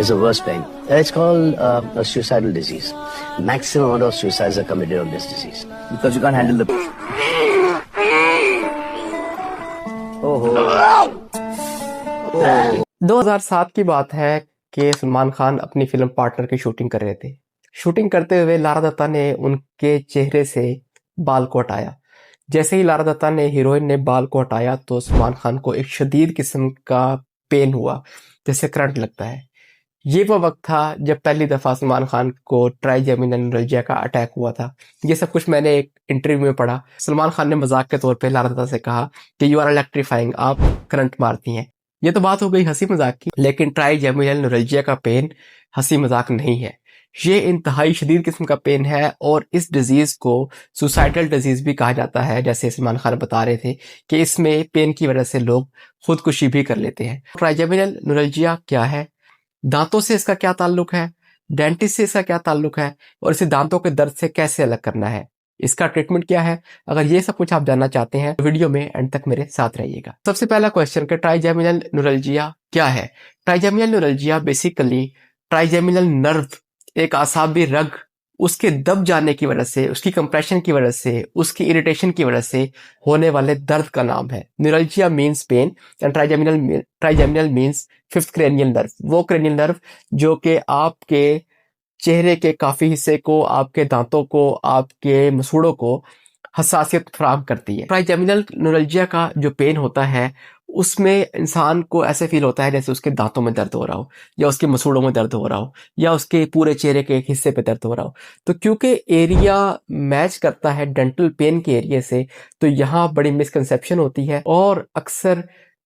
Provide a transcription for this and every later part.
is the worst pain. It's called a suicidal disease. Maximum amount of suicides are committed on this disease because you can't handle the. Oh. 2007 की बात है कि सलमान खान अपनी film partner की shooting कर रहे थे। शूटिंग करते हुए लारा दत्ता ने उनके चेहरे से बाल को हटाया। जैसे ही लारा दत्ता ने हीरोइन ने बाल को हटाया तो सलमान खान को एक शदीद किस्म का पेन हुआ, जैसे करंट लगता है। ये वो वक्त था जब पहली दफ़ा सलमान खान को ट्राइजेमिनल न्यूरल्जिया का अटैक हुआ था। ये सब कुछ मैंने एक इंटरव्यू में पढ़ा। सलमान खान ने मजाक के तौर पे लारा दत्ता से कहा कि यू आर इलेक्ट्रीफाइंग, आप करंट मारती हैं। ये तो बात हो गई हंसी मजाक की, लेकिन ट्राइजेमिनल न्यूरल्जिया का पेन हंसी मजाक नहीं है। ये इंतहाई शदीद किस्म का पेन है और इस डिजीज को सुसाइडल डिजीज भी कहा जाता है। जैसे सलमान खान बता रहे थे कि इसमें पेन की वजह से लोग खुदकुशी भी कर लेते हैं। ट्राइजेमिनल न्यूरल्जिया क्या है, दांतों से इसका क्या ताल्लुक है, डेंटिस्ट से इसका क्या ताल्लुक है और इसे दांतों के दर्द से कैसे अलग करना है, इसका ट्रीटमेंट क्या है। अगर ये सब कुछ आप जानना चाहते हैं तो वीडियो में एंड तक मेरे साथ रहिएगा। सबसे पहला क्वेश्चन कि ट्राइजेमिनल न्यूरल्जिया क्या है। Trigeminal neuralgia basically trigeminal nerve, एक आसाबी रग, उसके दब जाने की वजह से, उसकी कंप्रेशन की वजह से, उसकी इरिटेशन की वजह से होने वाले दर्द का नाम है। Neuralgia means pain and trigeminal means fifth cranial nerve, वो क्रेनियल नर्व जो कि आपके चेहरे के काफी हिस्से को, आपके दांतों को, आपके मसूड़ों को हसासियत फराहम करती है। ट्राइजेमिनल न्यूरल्जिया का जो पेन होता है उसमें इंसान को ऐसे फील होता है जैसे उसके दांतों में दर्द हो रहा हो, या उसके मसूड़ों में दर्द हो रहा हो, या उसके पूरे चेहरे के एक हिस्से पे दर्द हो रहा हो। तो क्योंकि एरिया मैच करता है डेंटल पेन के एरिया से, तो यहाँ बड़ी मिसकंसेप्शन होती है और अक्सर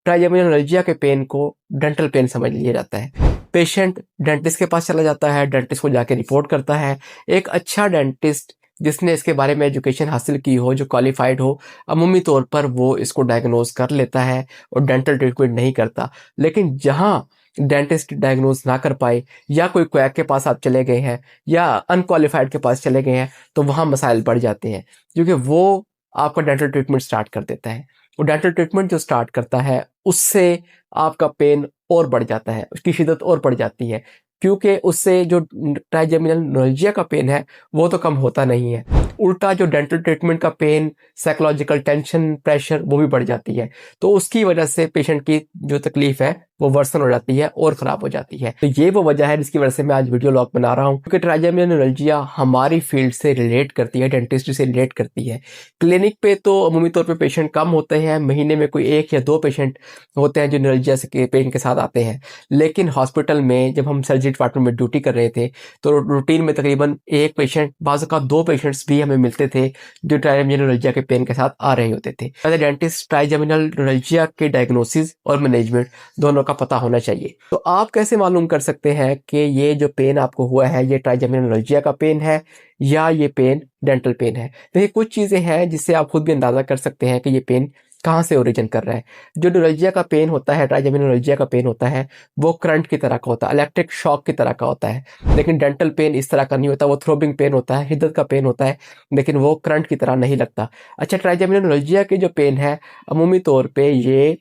ट्राइजेमिनल न्यूरल्जिया के पेन को डेंटल पेन समझ लिया जाता है। पेशेंट डेंटिस्ट के पास चला जाता है, डेंटिस्ट को जाके रिपोर्ट करता है। एक अच्छा डेंटिस्ट जिसने इसके बारे में एजुकेशन हासिल की हो, जो क्वालिफाइड हो, अमूमी तौर पर वो इसको डायग्नोज कर लेता है और डेंटल ट्रीटमेंट नहीं करता। लेकिन जहाँ डेंटिस्ट डायग्नोज ना कर पाए, या कोई क्वैक के पास आप चले गए हैं, या अनक्वालिफाइड के पास चले गए हैं, तो वहाँ मसाइल बढ़ जाते हैं, क्योंकि वो आपका डेंटल ट्रीटमेंट स्टार्ट कर देता है। वो डेंटल ट्रीटमेंट जो स्टार्ट करता है उससे आपका पेन और बढ़ जाता है, उसकी शिद्दत और बढ़ जाती है, क्योंकि उससे जो ट्राइजेमिनल न्यूरल्जिया का पेन है वो तो कम होता नहीं है, उल्टा जो डेंटल ट्रीटमेंट का पेन, साइकोलॉजिकल टेंशन, प्रेशर, वो भी बढ़ जाती है। तो उसकी वजह से पेशेंट की जो तकलीफ है वो वर्सन हो जाती है और ख़राब हो जाती है। तो ये वो वजह है जिसकी वजह से मैं आज वीडियो लॉग बना रहा हूँ, क्योंकि ट्राइजेमिनल न्यूरल्जिया हमारी फील्ड से रिलेट करती है, डेंटिस्ट्री से रिलेट करती है। क्लिनिक पे तो अमूमी तौर पे पेशेंट कम होते हैं, महीने में कोई 1 या 2 पेशेंट होते हैं जो न्यूरल्जिया से पेन के साथ आते हैं। लेकिन हॉस्पिटल में जब हम सर्जरी डिपार्टमेंट में ड्यूटी कर रहे थे तो रूटीन में तकरीबन 1 पेशेंट, बाज़ का 2 पेशेंट्स भी हमें मिलते थे जो ट्राइजेमिनल न्यूरल्जिया के पेन के साथ आ रहे होते थे। As a dentist trigeminal neuralgia के डायग्नोसिस और मैनेजमेंट दोनों का पता होना चाहिए। तो आप कैसे मालूम कर सकते हैं कि ये जो पेन आपको हुआ है ये ट्राइजेमिनल न्यूरल्जिया का पेन है या ये पेन डेंटल पेन है। तो ये कुछ चीज़ें हैं जिससे आप खुद भी अंदाज़ा कर सकते हैं कि ये पेन कहाँ से ओरिजिन कर रहा है। जो न्यूरल्जिया का पेन होता है, ट्राइजेमिनल न्यूरल्जिया का पेन होता है, वो करंट की तरह का होता है, इलेक्ट्रिक शॉक की तरह का होता है। लेकिन डेंटल पेन इस तरह का नहीं होता, वो थ्रोबिंग पेन होता है, हिद्दत का पेन होता है, लेकिन वो करंट की तरह नहीं लगता। अच्छा, ट्राइजेमिनल न्यूरल्जिया के जो पेन है अमूमी तौर पे ये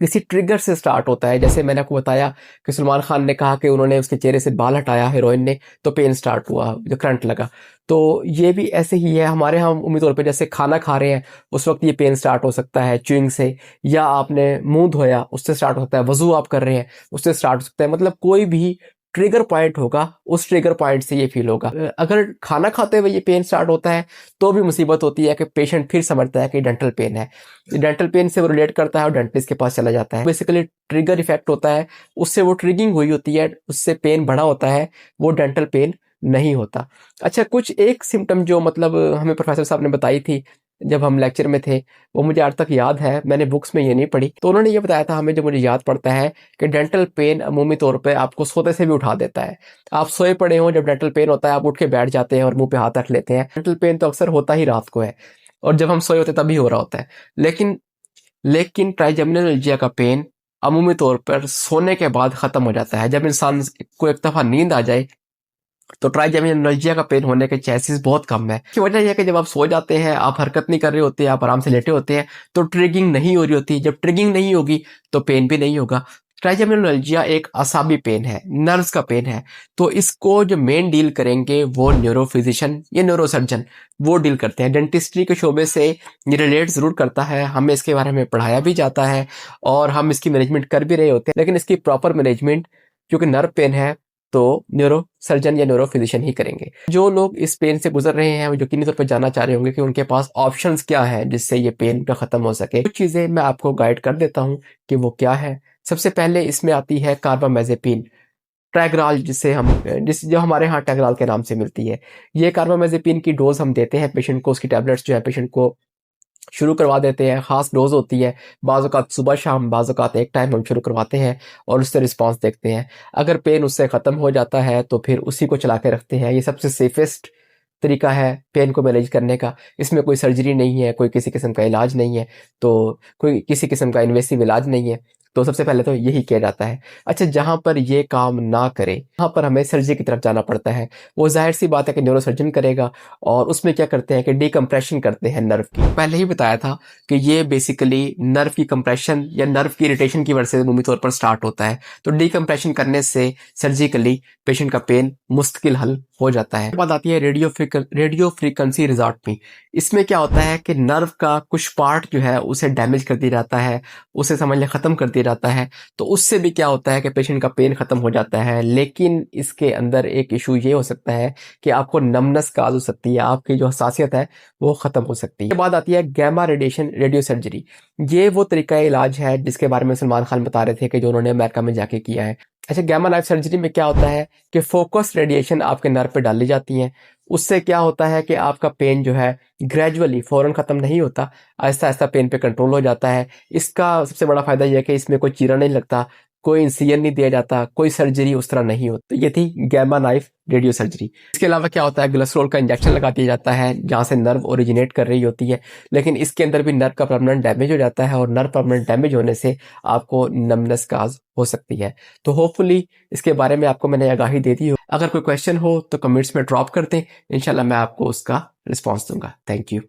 किसी ट्रिगर से स्टार्ट होता है। जैसे मैंने आपको बताया कि सलमान खान ने कहा कि उन्होंने उसके चेहरे से बाल हटाया हीरोइन ने, तो पेन स्टार्ट हुआ, जो करंट लगा। तो ये भी ऐसे ही है हमारे यहाँ उम्मीद तौर पे, जैसे खाना खा रहे हैं उस वक्त ये पेन स्टार्ट हो सकता है च्यूइंग से, या आपने मुंह धोया उससे स्टार्ट हो सकता है, वजू आप कर रहे हैं उससे स्टार्ट हो सकता है। मतलब कोई भी ट्रिगर पॉइंट होगा, उस ट्रिगर पॉइंट से ये फील होगा। अगर खाना खाते हुए ये पेन स्टार्ट होता है तो भी मुसीबत होती है कि पेशेंट फिर समझता है कि डेंटल पेन है, डेंटल पेन से वो रिलेट करता है और डेंटिस्ट के पास चला जाता है। बेसिकली ट्रिगर इफेक्ट होता है, उससे वो ट्रिगिंग हुई होती है, उससे पेन बढ़ा होता है, वो डेंटल पेन नहीं होता। अच्छा, कुछ एक सिम्टम जो मतलब हमें प्रोफेसर साहब ने बताई थी जब हम लेक्चर में थे, वो मुझे आज तक याद है, मैंने बुक्स में ये नहीं पढ़ी। तो उन्होंने ये बताया था हमें, जो मुझे याद पड़ता है, कि डेंटल पेन अमूमी तौर पे आपको सोते से भी उठा देता है। आप सोए पड़े हो, जब डेंटल पेन होता है आप उठ के बैठ जाते हैं और मुंह पे हाथ रख लेते हैं। डेंटल पेन तो अक्सर होता ही रात को है और जब हम सोए होते तभी हो रहा होता है। लेकिन ट्राइजेमिनल न्यूरल्जिया का पेन अमूमी तौर पर सोने के बाद ख़त्म हो जाता है। जब इंसान को एक दफ़ा नींद आ जाए तो ट्राइजेमिनल न्यूरल्जिया का पेन होने के चांसेस बहुत कम है। की वजह यह है कि जब आप सो जाते हैं, आप हरकत नहीं कर रहे होते, आप आराम से लेटे होते हैं, तो ट्रिगिंग नहीं हो रही होती। जब ट्रिगिंग नहीं होगी तो पेन भी नहीं होगा। ट्राइजेमिनोलजिया एक असाबी पेन है, नर्व्स का पेन है, तो इसको जो मेन डील करेंगे वो न्यूरोफिजिशियन या न्यूरोसर्जन वो डील करते हैं। डेंटिस्ट्री के शोबे से ये रिलेट ज़रूर करता है, हमें इसके बारे में पढ़ाया भी जाता है और हम इसकी मैनेजमेंट कर भी रहे होते हैं, लेकिन इसकी प्रॉपर मैनेजमेंट क्योंकि नर्व पेन है तो न्यूरो सर्जन या न्यूरो फिजिशियन ही करेंगे। जो लोग इस पेन से गुजर रहे हैं वो यकीनी तौर पर जानना चाह रहे होंगे कि उनके पास ऑप्शंस क्या हैं जिससे ये पेन का खत्म हो सके। कुछ चीज़ें मैं आपको गाइड कर देता हूँ कि वो क्या है। सबसे पहले इसमें आती है कार्बामेज़ेपिन, ट्रैग्राल जो हमारे यहाँ टैग्राल के नाम से मिलती है। ये कार्बामेज़ेपिन की डोज हम देते हैं पेशेंट को, उसकी टैबलेट्स जो है पेशेंट को शुरू करवा देते हैं। खास डोज होती है, बाज़ औक़ात सुबह शाम, बाज़ औक़ात एक टाइम हम शुरू करवाते हैं और उससे रिस्पांस देखते हैं। अगर पेन उससे ख़त्म हो जाता है तो फिर उसी को चला के रखते हैं। ये सबसे सेफेस्ट तरीका है पेन को मैनेज करने का। इसमें कोई सर्जरी नहीं है, कोई किसी किस्म का इलाज नहीं है, तो कोई किसी किस्म का इन्वेसिव इलाज नहीं है, तो सबसे पहले तो यही किया जाता है। अच्छा, जहाँ पर ये काम ना करे वहाँ पर हमें सर्जरी की तरफ जाना पड़ता है। वो जाहिर सी बात है कि न्यूरोसर्जन करेगा और उसमें क्या करते हैं कि डिकम्प्रेशन करते हैं नर्व की। पहले ही बताया था कि ये बेसिकली नर्व की कंप्रेशन या नर्व की इरिटेशन की वजह से अमूमी तौर पर स्टार्ट होता है। तो डिकम्प्रेशन करने से सर्जिकली पेशेंट का पेन मुश्किल हल हो जाता है। बात आती है रेडियो फ्रीक्वेंसी रिजॉर्टमी। इसमें क्या होता है कि नर्व का कुछ पार्ट जो है उसे डैमेज कर दिया जाता है, उसे समझ लें ख़त्म कर दिया जाता है, तो उससे भी क्या होता है कि पेशेंट का पेन ख़त्म हो जाता है। लेकिन इसके अंदर एक इशू ये हो सकता है कि आपको नमनेस काज हो सकती है, आपकी जो हसासियत है वो ख़त्म हो सकती है। इसके बाद आती है गैमा रेडिएशन रेडियो सर्जरी। ये वो तरीका इलाज है जिसके बारे में सलमान खान बता रहे थे कि जो उन्होंने अमेरिका में जाके किया है। अच्छा, गैमा नाइफ सर्जरी में क्या होता है कि फोकस रेडिएशन आपके नर्व पे डाली जाती हैं। उससे क्या होता है कि आपका पेन जो है ग्रेजुअली फ़ौरन ख़त्म नहीं होता, आहिस्ता आहिस्ता पेन पे कंट्रोल हो जाता है। इसका सबसे बड़ा फ़ायदा यह है कि इसमें कोई चीरा नहीं लगता, कोई इंसिजन नहीं दिया जाता, कोई सर्जरी उस तरह नहीं होती। ये थी गैमा नाइफ रेडियो सर्जरी। इसके अलावा क्या होता है, ग्लिसरॉल का इंजेक्शन लगा दिया जाता है जहाँ से नर्व ओरिजिनेट कर रही होती है, लेकिन इसके अंदर भी नर्व का परमानेंट डैमेज हो जाता है और नर्व परमानेंट डैमेज होने से आपको नमनेस काज हो सकती है। तो होपफुली इसके बारे में आपको मैंने आगाही दे दी हो। अगर कोई क्वेश्चन हो तो कमेंट्स में ड्रॉप कर दें, इंशाल्लाह मैं आपको उसका रिस्पॉन्स दूंगा। Thank you.